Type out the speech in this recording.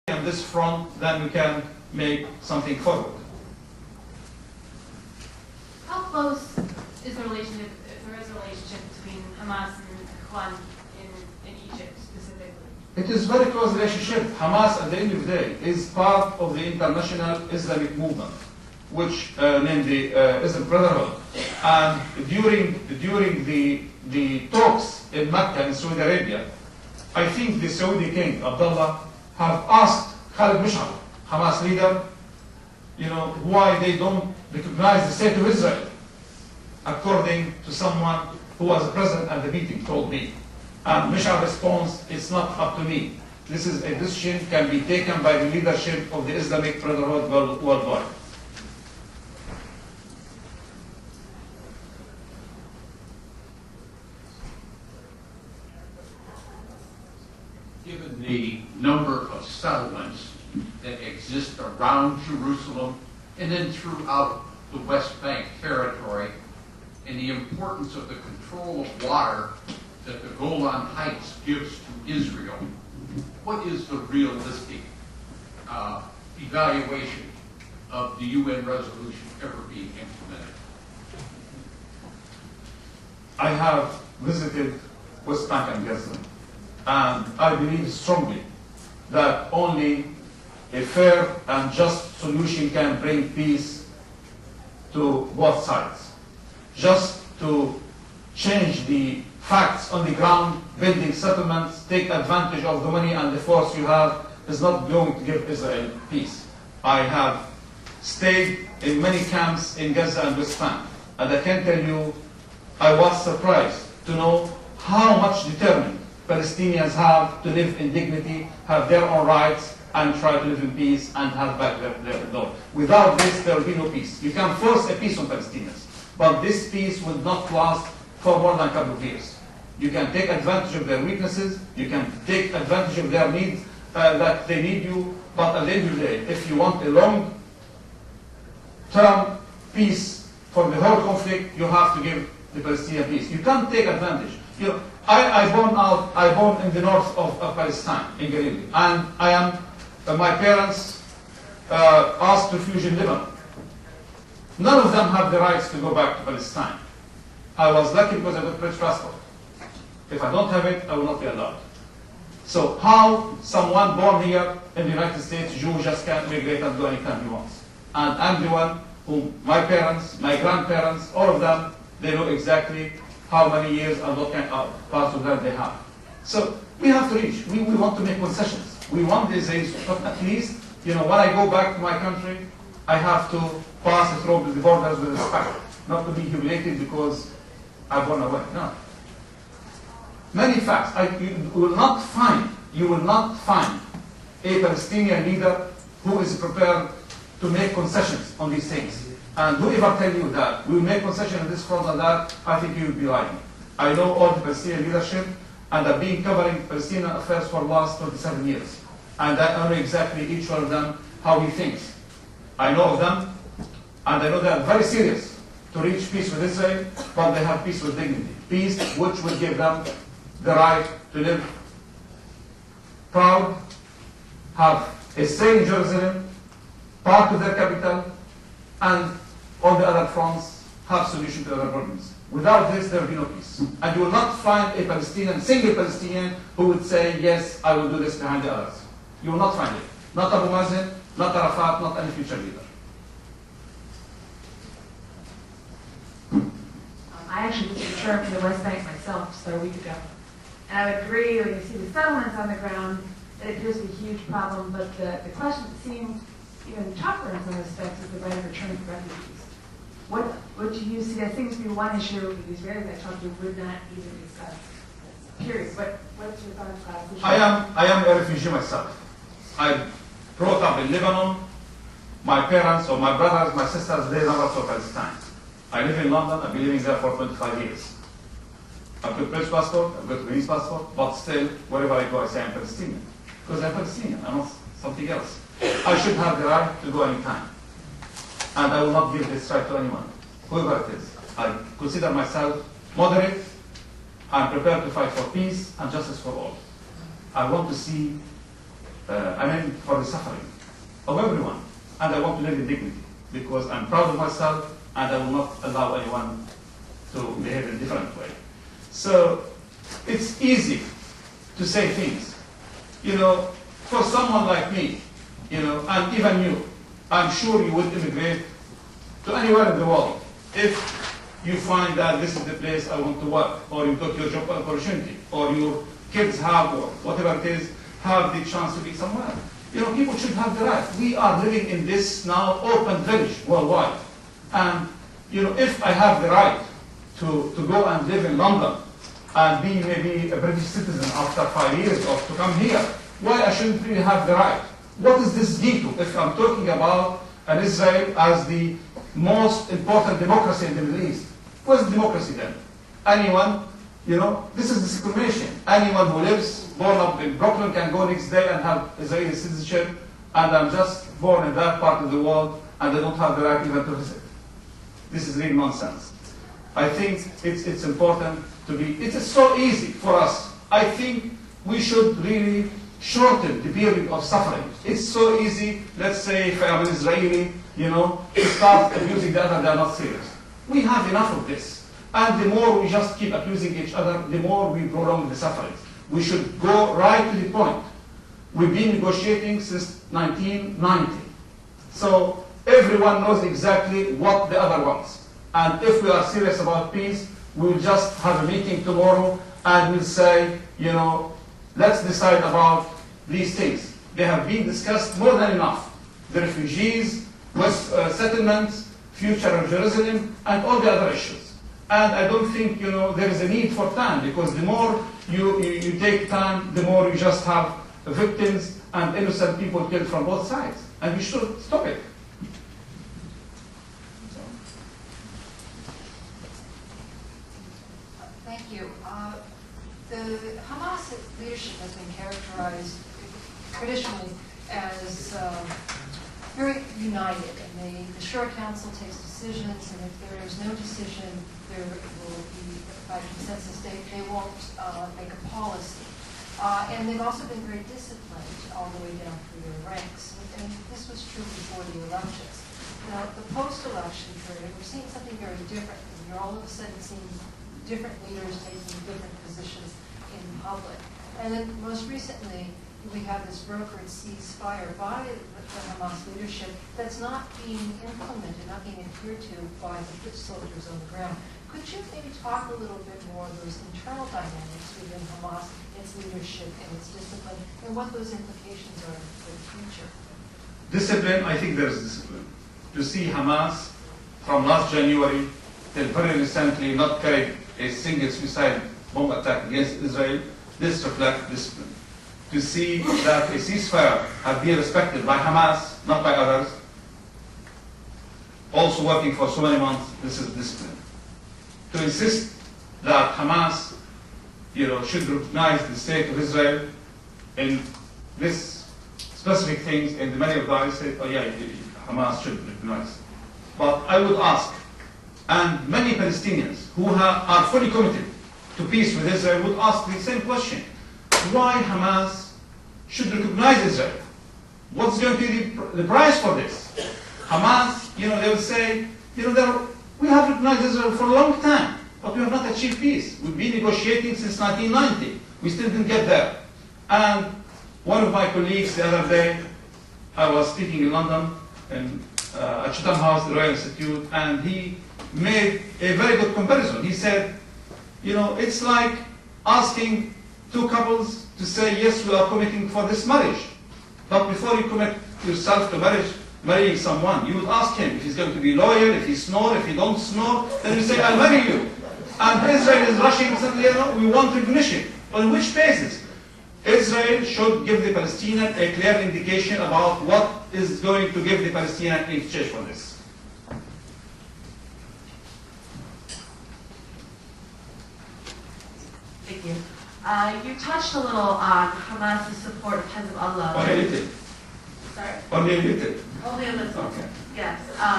on this front, then we can make something forward. How close is the relationship, if there is a relationship between Hamas and Ikhwan in Egypt specifically? It is a very close relationship. Hamas, at the end of the day, is part of the international Islamic movement, which named the Islamic Brotherhood. And during the talks in Mecca in Saudi Arabia, I think the Saudi king, Abdullah, have asked Khalid Mish'ar, Hamas leader, why they don't recognize the state of Israel, according to someone who was present at the meeting, told me. And Mish'ar responds, it's not up to me. This is a decision can be taken by the leadership of the Islamic Brotherhood worldwide. Given the number of settlements that exist around Jerusalem and then throughout the West Bank territory, and the importance of the control of water that the Golan Heights gives to Israel, what is the realistic evaluation of the UN resolution ever being implemented? I have visited West Bank and Gaza, and I believe strongly that only a fair and just solution can bring peace to both sides. Just to change the facts on the ground, building settlements, take advantage of the money and the force you have is not going to give Israel peace. I have stayed in many camps in Gaza and West Bank, and I can tell you I was surprised to know how much determined Palestinians have to live in dignity, have their own rights, and try to live in peace and have back their door. Without this, there will be no peace. You can force a peace on Palestinians, but this peace will not last for more than a couple of years. You can take advantage of their weaknesses, you can take advantage of their needs, that they need you, but at the end of the day, if you want a long-term peace for the whole conflict, you have to give the Palestinian peace. You can't take advantage. I born in the north of Palestine, in Galilee, and my parents asked refuge in Lebanon. None of them have the rights to go back to Palestine. I was lucky because I got a British passport. If I don't have it, I will not be allowed. So how someone born here in the United States, Jew, just can't migrate and go anytime he wants? And I'm the one who, my parents, my grandparents, all of them, they know exactly how many years and what kind of parts of land they have. So we have to reach. We want to make concessions. We want the Israelis, but at least, when I go back to my country, I have to pass through the borders with respect, not to be humiliated because I've gone away. No. Many facts. You will not find a Palestinian leader who is prepared to make concessions on these things. And whoever tell you that we will make concessions on this front and that, I think you will be lying. I know all the Palestinian leadership, and I've been covering Palestinian affairs for the last 27 years. And I know exactly each one of them, how he thinks. I know of them, and I know they are very serious to reach peace with Israel, but they have peace with dignity. Peace which will give them the right to live proud, have a say in Jerusalem, part of their capital, and on the other fronts, have solution to other problems. Without this, there will be no peace. And you will not find a single Palestinian who would say, yes, I will do this behind the others. You will not find it. Not Abu Mazen, not Arafat, not any future leader. I actually was in Sharp in the West Bank myself just a week ago. And I would agree when you see the settlements on the ground that it appears to be a huge problem, but the question that seems even tougher in some respects is the right of return of refugees. What do you see? That seems to be one issue the Israelis I talked to would not even discuss. Curious, what's your thoughts about this? I am a refugee myself. I brought up in Lebanon. My parents or my brothers, my sisters, they never saw Palestine. I live in London. I've been living there for 25 years. I've got British passport, I've got Greece passport, but still, wherever I go, I say I'm Palestinian. Because I'm Palestinian, I'm not something else. I should have the right to go anytime. And I will not give this right to anyone, whoever it is. I consider myself moderate. I'm prepared to fight for peace and justice for all. I want to see for the suffering of everyone. And I want to live in dignity because I'm proud of myself and I will not allow anyone to behave in a different way. So it's easy to say things. For someone like me, and even you, I'm sure you would immigrate to anywhere in the world if you find that this is the place I want to work, or you got your job opportunity, or your kids have, or whatever it is, have the chance to be somewhere. People should have the right. We are living in this now open village worldwide. And, if I have the right to go and live in London and be maybe a British citizen after 5 years or to come here, why I shouldn't really have the right? What is this lead to? If I'm talking about an Israel as the most important democracy in the Middle East, where's democracy then? Anyone, this is discrimination. Anyone who lives, born up in Brooklyn can go next day and have Israeli citizenship, and I'm just born in that part of the world and I don't have the right even to visit. This is real nonsense. I think it's important to be, it is so easy for us. I think we should really shorten the period of suffering. It's so easy, let's say if I'm an Israeli, to start abusing the other, they're not serious. We have enough of this. And the more we just keep abusing each other, the more we prolong the suffering. We should go right to the point. We've been negotiating since 1990. So everyone knows exactly what the other wants. And if we are serious about peace, we'll just have a meeting tomorrow and we'll say, let's decide about these things. They have been discussed more than enough. The refugees, West settlements, future of Jerusalem, and all the other issues. And I don't think there is a need for time, because the more you take time, the more you just have victims and innocent people killed from both sides. And we should stop it. Thank you. The Hamas leadership has been characterized traditionally as very united, and the Shura Council takes decisions, and if there is no decision, there will be, by consensus, they won't make a policy. And they've also been very disciplined all the way down through their ranks, and this was true before the elections. Now, the post-election period, we're seeing something very different. You're all of a sudden seeing different leaders taking different positions in public. And then most recently, we have this brokered ceasefire by the Hamas leadership that's not being implemented, not being adhered to by the foot soldiers on the ground. Could you maybe talk a little bit more of those internal dynamics within Hamas, its leadership and its discipline, and what those implications are for the future? Discipline, I think there's discipline. To see Hamas from last January till very recently not carried a single suicide bomb attack against Israel, this reflects discipline. To see that a ceasefire has been respected by Hamas, not by others, also working for so many months, this is discipline. To insist that Hamas, should recognize the state of Israel in this specific things, and many of them say, oh yeah, Hamas should recognize. But I would ask, and many Palestinians who are fully committed to peace with Israel would ask the same question. Why Hamas should recognize Israel? What's going to be the price for this? Hamas, they will say, we have recognized Israel for a long time, but we have not achieved peace. We've been negotiating since 1990. We still didn't get there. And one of my colleagues the other day, I was speaking in London at Chatham House, the Royal Institute, and he made a very good comparison. He said, it's like asking two couples to say, yes, we are committing for this marriage. But before you commit yourself to marrying someone, you would ask him if he's going to be loyal, if he snore, if he don't snore, then you say, I'll marry you. And Israel is rushing and saying, we want recognition. On which basis? Israel should give the Palestinian a clear indication about what is going to give the Palestinian in exchange for this. Thank you. You touched a little on Hamas's support of Hezbollah. Only a little. Sorry? Only a little. Only a little. Okay. Yes.